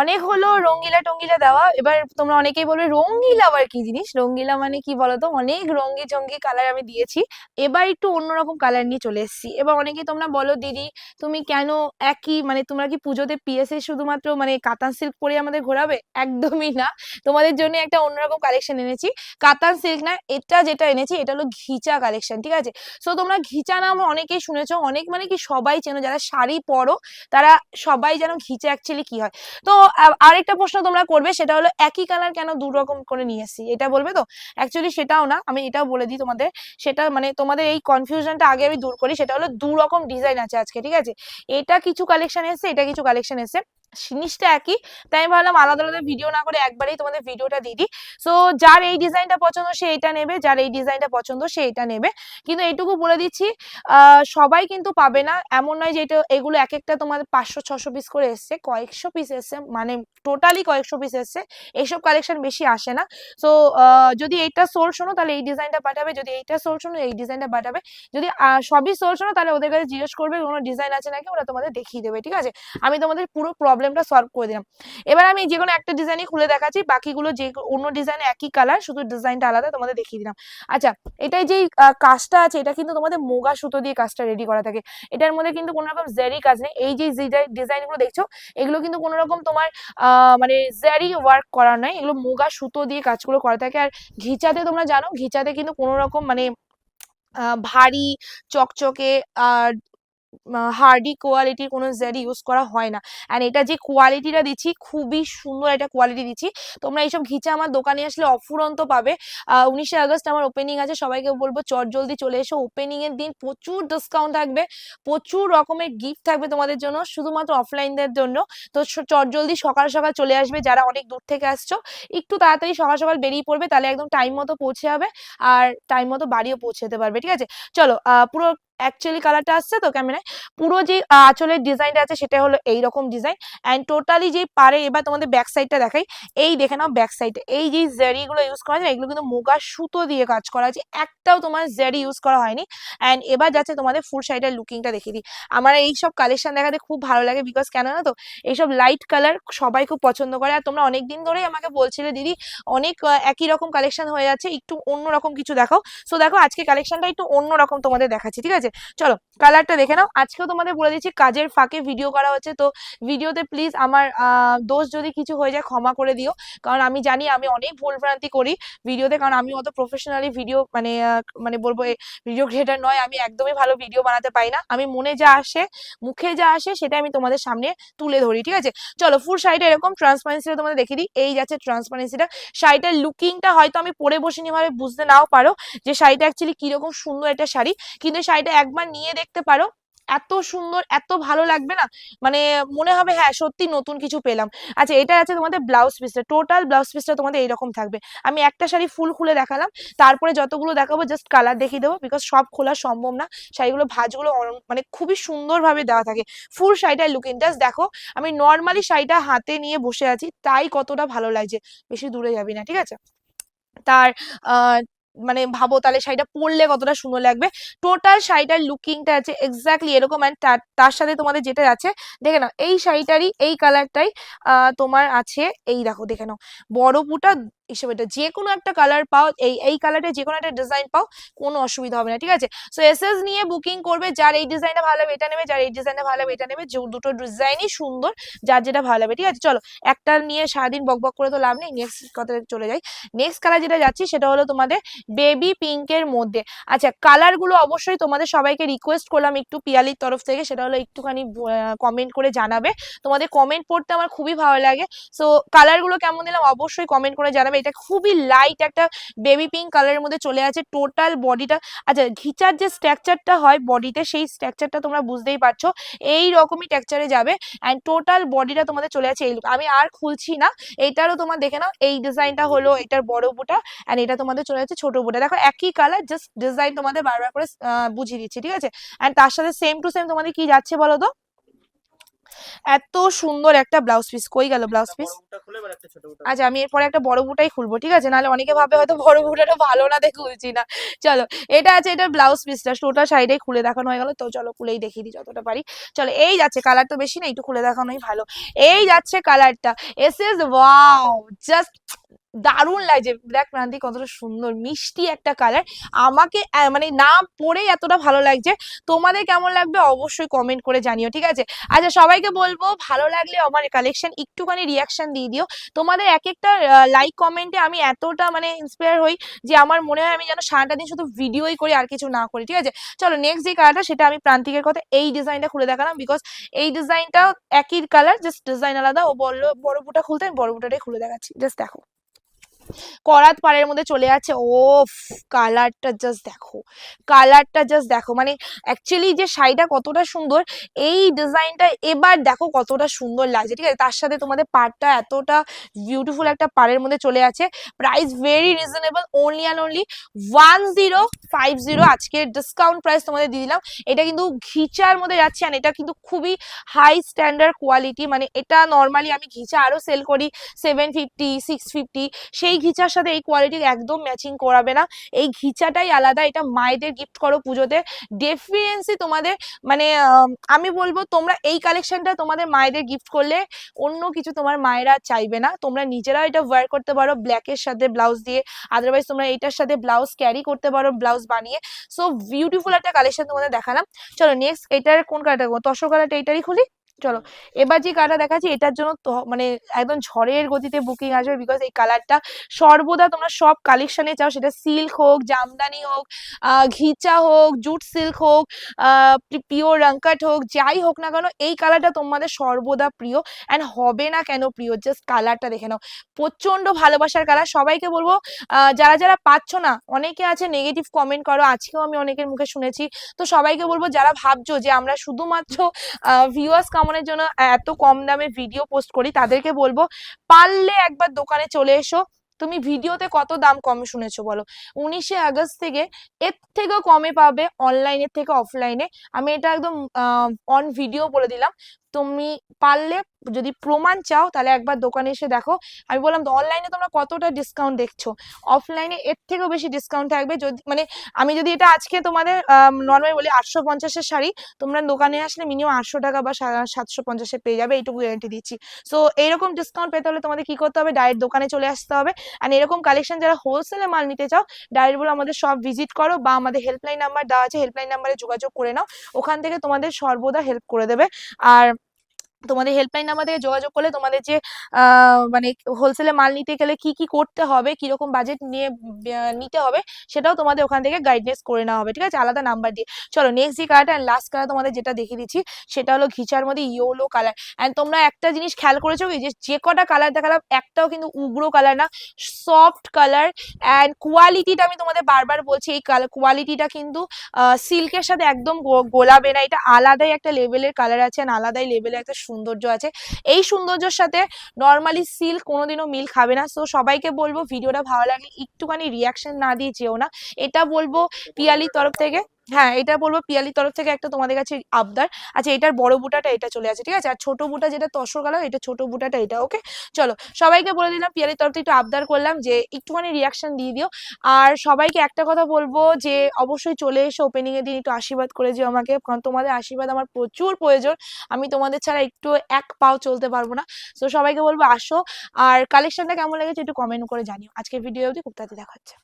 অনেক হলো রঙ্গিলা টঙ্গিলা দেওয়া। এবার তোমরা অনেকেই বলবে রঙ্গিলা আবার কি জিনিস? রঙ্গিলা মানে কি বলতো? অনেক রঙ্গি চঙ্গি কালার আমি দিয়েছি। এবার একটু অন্যরকম কালার নিয়ে চলে এসেছি। এবার অনেকেই তোমরা বলো দিদি তুমি কেন একই মানে তোমরা কি পুজোতে পিএসএ শুধুমাত্র মানে কাতান সিল্ক পরে আমাদের ঘোরাবে? একদমই না। তোমাদের জন্য একটা অন্যরকম কালেকশন এনেছি। কাতান সিল্ক না, এটা যেটা এনেছি এটা হলো ঘিচা কালেকশন, ঠিক আছে? সো তোমরা ঘিচা নাম অনেকেই শুনেছো, অনেক মানে কি সবাই চেনো, যারা শাড়ি পরো তারা সবাই যেন ঘিচা অ্যাকচুয়ালি কি হয়। তো আরেকটা প্রশ্ন তোমরা করবে, সেটা হলো একই কালার কেন দু রকম করে নিয়ে এসেছি, এটা বলবে তো? অ্যাকচুয়ালি সেটাও না, আমি এটাও বলে দিই তোমাদের। সেটা মানে তোমাদের এই কনফিউশনটা আগে আমি দূর করি। সেটা হলো দু রকম ডিজাইন আছে আজকে, ঠিক আছে? এটা কিছু কালেকশন এসেছে, এটা কিছু কালেকশন এসেছে, জিনিসটা একই। তাই আমি ভাবলাম আলাদা আলাদা ভিডিও না করে একবারেই তোমাদের ভিডিওটা দিয়ে দিই। সো যার এই ডিজাইনটা পছন্দ সে এটা নেবে, যার এই ডিজাইনটা পছন্দ সে এটা নেবে। কিন্তু এইটুকু বলে দিচ্ছি, সবাই কিন্তু পাবে না, এমন নয় যে এটা এগুলো এক একটা তোমাদের 500-600 পিস করে এসছে, কয়েকশো পিস এসছে, মানে টোটালি কয়েকশো পিস এসছে। এইসব কালেকশন বেশি আসে না। সো যদি এইটা সোল শোনো তাহলে এই ডিজাইনটা পাঠাবে, যদি এইটা সোল শোনো এই ডিজাইনটা পাঠাবে, যদি সবই সোল শোনো তাহলে ওদের কাছে জিজ্ঞেস করবে কোনো ডিজাইন আছে নাকি, ওরা তোমাদের দেখিয়ে দেবে, ঠিক আছে? আমি তোমাদের পুরো প্রবলেমটা সলভ করে দিলাম। এবার আমি যে কোনো একটা ডিজাইনই খুলে দেখাচ্ছি, বাকিগুলো যে অন্য ডিজাইন একই কালার, শুধু ডিজাইনটা আলাদা, তোমাদের দেখিয়ে দিলাম। আচ্ছা, এটাই যে কাজটা আছে এটা কিন্তু তোমাদের মুগা সুতো দিয়ে কাজটা রেডি করা থাকে। এটার মধ্যে কিন্তু কোনো রকম জারি কাজ নেই। এই যে ডিজাইন গুলো দেখছো এগুলো কিন্তু কোনো রকম তোমার মানে জারি ওয়ার্ক করা নয়, এগুলো মুগা সুতো দিয়ে কাজগুলো করা থাকে। আর ঘিচাতে তোমরা জানো, ঘিচাতে কিন্তু কোনো রকম মানে ভারী চকচকে আর হার্ডি কোয়ালিটির কোনো জারি ইউজ করা হয় না। অ্যান্ড এটা যে কোয়ালিটিটা দিচ্ছি খুবই সুন্দর একটা কোয়ালিটি দিচ্ছি। তোমরা এইসব ঘিচা আমার দোকানে আসলে অফুরন্ত পাবে। 19শে আগস্ট আমার ওপেনিং আছে, সবাইকে বলবো চট জলদি চলে এসো। ওপেনিং এর দিন প্রচুর ডিসকাউন্ট থাকবে, প্রচুর রকমের গিফট থাকবে তোমাদের জন্য, শুধুমাত্র অফলাইনদের জন্য। তো চট জলদি সকাল সকাল চলে আসবে, যারা অনেক দূর থেকে আসছো একটু তাড়াতাড়ি সকাল সকাল বেরিয়ে পড়বে, তাহলে একদম টাইম মতো পৌঁছে যাবে আর টাইম মতো বাড়িও পৌঁছে যেতে পারবে, ঠিক আছে? চলো পুরো অ্যাকচুয়ালি কালারটা আসছে তো ক্যামেরায়, পুরো যে আঁচলের ডিজাইনটা আছে সেটা হলো এইরকম ডিজাইন। অ্যান্ড টোটালি যে পারে, এবার তোমাদের ব্যাক সাইডটা দেখাই। এই দেখে নাও ব্যাক সাইডে এই যে জারি গুলো ইউজ করা যায়, এগুলো কিন্তু মুগা সুতো দিয়ে কাজ করা আছে, একটাও তোমার জারি ইউজ করা হয়নি। অ্যান্ড এবার যাচ্ছে তোমাদের ফুল সাইডের লুকিংটা দেখিয়ে দিই। আমার এইসব কালেকশন দেখাতে খুব ভালো লাগে, বিকজ কেন না তো এইসব লাইট কালার সবাই খুব পছন্দ করে। আর তোমরা অনেকদিন ধরেই আমাকে বলছিলে দিদি অনেক একই রকম কালেকশন হয়ে যাচ্ছে, একটু অন্যরকম কিছু দেখাও। সো দেখো আজকে কালেকশনটা একটু অন্যরকম তোমাদের দেখাচ্ছি, ঠিক আছে? চলো কালারটা দেখে নাও। আজকেও তোমাদের বলে দিচ্ছি কাজের ফাঁকে ভিডিও করা হচ্ছে, তো ভিডিওতে প্লিজ আমার দোষ যদি কিছু হয়ে যায় ক্ষমা করে দিও, কারণ আমি জানি আমি অনেক ভুলভ্রান্তি করি ভিডিওতে, কারণ আমি অত প্রফেশনালি ভিডিও মানে মানে বলবো ভিডিও ক্রিয়েটার নয়, আমি একদমই ভালো ভিডিও বানাতে পারি না। আমি মনে যা আসে মুখে যা আসে সেটা আমি তোমাদের সামনে তুলে ধরি, ঠিক আছে? চলো ফুল শাড়িটা এরকম ট্রান্সপারেন্সিটা তোমাদের দেখিয়ে দিই। এই যাচ্ছে ট্রান্সপারেন্সিটা, শাড়িটার লুকিংটা হয়তো আমি পরে বসিনি ভাবে বুঝতে নাও পারো যে শাড়িটা অ্যাকচুয়ালি কিরকম সুন্দর একটা শাড়ি, কিন্তু শাড়িটা একবার নিয়ে দেখতে পারো, এত সুন্দর এত ভালো লাগবে না, মানে মনে হবে হ্যাঁ সত্যি নতুন কিছু পেলাম। আচ্ছা, এটা আছে তোমাদের ব্লাউজ পিসটা, টোটাল ব্লাউজ পিসটা তোমাদের এইরকম থাকবে। আমি একটা শাড়ি ফুল খুলে দেখালাম, তারপরে যতগুলো দেখাবো জাস্ট কালার দেখিয়ে দেবো, বিকজ সব খোলা সম্ভব না। শাড়িগুলো ভাঁজগুলো মানে খুবই সুন্দরভাবে দেওয়া থাকে। ফুল শাড়িটার লুকিং জাস্ট দেখো, আমি নর্মালি শাড়িটা হাতে নিয়ে বসে আছি তাই কতটা ভালো লাগছে, বেশি দূরে যাবি না, ঠিক আছে? তার আহ মানে ভাবো তাহলে শাড়িটা পরলে কতটা সুন্দর লাগবে। টোটাল শাড়িটার লুকিংটা আছে এক্স্যাক্টলি এরকম। অ্যান্ড তার সাথে তোমাদের যেটা আছে দেখে নাও, এই শাড়িটারই এই কালারটাই তোমার আছে, এই দেখো দেখে নাও বড় পুটা হিসেবে, এটা যে কোনো একটা কালার পাও, এই কালারের যে কোনো একটা ডিজাইন পাও, কোনো অসুবিধা হবে না, ঠিক আছে? সো এসএস নিয়ে বুকিং করবে, যার এই ডিজাইনটা ভালো লাগবে এটা নেবে, যার এই ডিজাইনটা ভালো লাগবে এটা নেবে, দুটো ডিজাইনই সুন্দর, যার যেটা ভালো লাগবে, ঠিক আছে? চলো একটা নিয়ে সারাদিন বকবক করে তো লাভ নেই, নেক্সট কথা চলে যাই। নেক্সট কালার যেটা যাচ্ছি সেটা হলো তোমাদের বেবি পিঙ্কের মধ্যে। আচ্ছা, কালার গুলো অবশ্যই তোমাদের সবাইকে রিকোয়েস্ট করলাম একটু পিয়ালির তরফ থেকে, সেটা হলো একটুখানি কমেন্ট করে জানাবে, তোমাদের কমেন্ট পড়তে আমার খুবই ভালো লাগে। সো কালার গুলো কেমন দিলাম অবশ্যই কমেন্ট করে জানাবে। এটা খুবই লাইট একটা বেবি পিঙ্ক কালারের মধ্যে চলে আছে টোটাল বডিটা। আচ্ছা, ঘিচার যে স্ট্রাকচারটা হয় বডিতে, সেই স্ট্রাকচারটা তোমরা বুঝতেই পারছো, এই রকমই টেক্সচারে যাবে। অ্যান্ড টোটাল বডিটা তোমাদের চলে আছে এই look। আমি আর খুলছি না, এইটারও তোমার দেখে নাও, এই ডিজাইনটা হলো এটার বড় বুটা, এন্ড এটা তোমাদের চলে যাচ্ছে ছোট বুটা। দেখো একই কালার, জাস্ট ডিজাইন তোমাদের বারবার করে বুঝিয়ে দিচ্ছি, ঠিক আছে? এন্ড তার সাথে সেম টু সেম তোমাদের কি যাচ্ছে বলো তো, এত সুন্দর একটা ব্লাউজ পিস। কই গেল ব্লাউজ পিস? আচ্ছা আমি এরপরে একটা বড় বুটাই খুলবো, ঠিক আছে, নাহলে অনেকে ভাবে হয়তো বড় বুটাটা ভালো না দেখে খুলছি না। চলো এটা আছে, এটা ব্লাউজ পিসটা টোটাল সাইডে খুলে দেখানো হয়ে গেল, তো চলো খুলেই দেখিয়ে দিই যতটা পারি। চলো এই যাচ্ছে, কালার তো বেশি না, একটু খুলে দেখানোই ভালো। এই যাচ্ছে কালারটা, এস এস ওয়াও, জাস্ট দারুণ লাগছে। দেখ প্রান্তি কতটা সুন্দর মিষ্টি একটা কালার, আমাকে মানে না পরেই এতটা ভালো লাগছে। তোমাদের কেমন লাগবে অবশ্যই কমেন্ট করে জানিও, ঠিক আছে। আচ্ছা সবাইকে বলবো ভালো লাগলে আমার কালেকশন একটুখানি রিয়াকশন দিয়ে দিও। তোমাদের এক একটা লাইক কমেন্টে আমি এতটা মানে ইন্সপায়ার হই যে আমার মনে হয় আমি যেন সারাটা দিন শুধু ভিডিওই করি আর কিছু না করি, ঠিক আছে। চলো নেক্সট যে কালারটা, সেটা আমি প্রান্তিকের কথা এই ডিজাইনটা খুলে দেখালাম, বিকজ এই ডিজাইনটা একই কালার, জাস্ট ডিজাইন আলাদা। ও বললো বড় বুটা খুলতে, আমি বড় বুটাটাই খুলে দেখাচ্ছি, জাস্ট দেখো করাত পাড়ের মধ্যে চলে যাচ্ছে। ও কালারটা জাস্ট দেখো, কালারটা জাস্ট দেখো, মানে অ্যাকচুয়ালি যে শাড়িটা কতটা সুন্দর, এই ডিজাইনটা এবার দেখো কতটা সুন্দর লাগছে, ঠিক আছে। তার সাথে তোমাদের পাড়টা এতটা বিউটিফুল একটা পাড়ের মধ্যে চলে আছে। Price very reasonable, only and only 1050। আজকে ডিসকাউন্ট প্রাইস তোমাদের দিয়ে দিলাম। এটা কিন্তু ঘিচার মধ্যে যাচ্ছে, আর এটা কিন্তু খুবই হাই স্ট্যান্ডার্ড কোয়ালিটি, মানে এটা নর্মালি আমি ঘিচা আরো সেল করি 750 650, সেই ঘিচার সাথে এই কোয়ালিটি একদম ম্যাচিং করাবে না। এই ঘিচাটাই আলাদা, এটা মায়েদের গিফট করো পুজোতে, ডেফিনেটলি তোমাদের মানে আমি বলবো তোমরা এই কালেকশনটা তোমাদের মায়েদের গিফট করলে অন্য কিছু তোমার মায়েরা চাইবে না। তোমরা নিজেরাও এটা ওয়্যার করতে পারো ব্ল্যাকের সাথে ব্লাউজ দিয়ে, আদারওয়াইজ তোমরা এইটার সাথে ব্লাউজ ক্যারি করতে পারো ব্লাউজ বানিয়ে। সো বিউটিফুল একটা কালেকশন তোমাদের দেখালাম। চলো নেক্সট এটার কোন কালারটা, তসর কালারটা এইটারই খুলি। চলো এবার যে কালারটা দেখাচ্ছি এটার জন্য মানে একদম ঝড়ের গতিতে বুকিং আসবে, বিকজ এই কালারটা সর্বদা তোমরা সব কালেকশনে চাও, সেটা সিল্ক হোক, জামদানি হোক, ঘিচা হোক, জুট সিল্ক হোক, পিওর রংকাট হোক, যাই হোক না কেন এই কালারটা তোমাদের সর্বদা প্রিয়। অ্যান্ড হবে না কেন প্রিয়, জাস্ট কালারটা দেখে নাও, প্রচন্ড ভালোবাসার কালার। সবাইকে বলবো যারা যারা পাচ্ছ না, অনেকে আছে নেগেটিভ কমেন্ট করো, আজকেও আমি অনেকের মুখে শুনেছি, তো সবাইকে বলবো যারা ভাবছো যে আমরা শুধুমাত্র ভিউয়ার্স কামানোর জন্য এত কম দামে ভিডিও পোস্ট করি, তাদেরকে বলবো পারলে একবার দোকানে চলে এসো। তুমি ভিডিওতে কত দাম কমে শুনেছো বলো, 19শে আগস্ট থেকে এর থেকেও কমে পাবে অনলাইনের থেকে অফলাইনে। আমি এটা একদম অন ভিডিও বলে দিলাম। তুমি পারলে যদি প্রমাণ চাও তাহলে একবার দোকানে এসে দেখো। আমি বললাম তো অনলাইনে তোমরা কতটা ডিসকাউন্ট দেখছো, অফলাইনে এর থেকেও বেশি ডিসকাউন্ট থাকবে। যদি মানে আমি যদি এটা আজকে তোমাদের নর্মালি বলি 850-এর শাড়ি, তোমরা দোকানে আসলে মিনিমাম 800 টাকা বা 750-এ পেয়ে যাবে, এইটুকু গ্যারান্টি দিচ্ছি। সো এইরকম ডিসকাউন্ট পেতে হলে তোমাদের কি করতে হবে, ডাইরেক্ট দোকানে চলে আসতে হবে। আর এরকম কালেকশন যারা হোলসেলে মাল নিতে চাও, ডাইরেক্ট বলে আমাদের সব ভিজিট করো, বা আমাদের হেল্পলাইন নাম্বার দেওয়া আছে, হেল্পলাইন নাম্বারে যোগাযোগ করে নাও, ওখান থেকে তোমাদের সর্বদা হেল্প করে দেবে। আর তোমাদের হেল্পলাইন নাম্বার থেকে যোগাযোগ করলে তোমাদের যে মানে হোলসেলে মাল নিতে গেলে কি কি করতে হবে, কিরকম বাজেট নিয়ে নিতে হবে, সেটাও তোমাদের ওখান থেকে গাইডনেস করে নেওয়া হবে, ঠিক আছে, আলাদা নাম্বার দিয়ে। চলো নেক্সট যে কালারটা অ্যান্ড লাস্ট কালার তোমাদের যেটা দেখিয়ে দিচ্ছি, সেটা হলো ঘিচার মধ্যে ইয়েলো কালার। অ্যান্ড তোমরা একটা জিনিস খেয়াল করেছো কি, যে কটা কালার দেখালাম একটাও কিন্তু উগ্র কালার না, সফট কালার। অ্যান্ড কোয়ালিটিটা আমি তোমাদের বারবার বলছি, এই কোয়ালিটিটা কিন্তু সিল্কের সাথে একদম গোলাবে না, এটা আলাদাই একটা লেভেলের কালার আছে, আলাদাই লেভেলের একটা সৌন্দর্য আছে। এই সৌন্দর্যের সাথে নর্মালি সিল্ক কোনোদিনও মিল খাবে না। সো সবাইকে বলবো ভিডিওটা ভালো লাগলে একটুখানি রিয়াকশন না দিয়ে যেও না, এটা বলবো পিয়ালির তরফ থেকে। হ্যাঁ এটা বলবো পিয়ালির তরফ থেকে একটা তোমাদের কাছে আবদার। আচ্ছা এটার বড় বুটাটা এটা চলে আছে, ঠিক আছে, আর ছোট বুটা যেটা তসর কালার, এটা ছোট বুটাটা এটা। ওকে চলো সবাইকে বলে দিলাম, পিয়ালির তরফ থেকে একটু আবদার করলাম যে একটুখানি রিয়াকশন দিয়ে দিও। আর সবাইকে একটা কথা বলবো যে অবশ্যই চলে এসো ওপেনিং এর দিন, একটু আশীর্বাদ করে যেও আমাকে, কারণ তোমাদের আশীর্বাদ আমার প্রচুর প্রয়োজন, আমি তোমাদের ছাড়া একটু এক পাও চলতে পারবো না। তো সবাইকে বলবো আসো, আর কালেকশনটা কেমন লেগেছে একটু কমেন্ট করে জানিও। আজকের ভিডিও অবধি, খুব তাড়াতাড়ি দেখা হচ্ছে।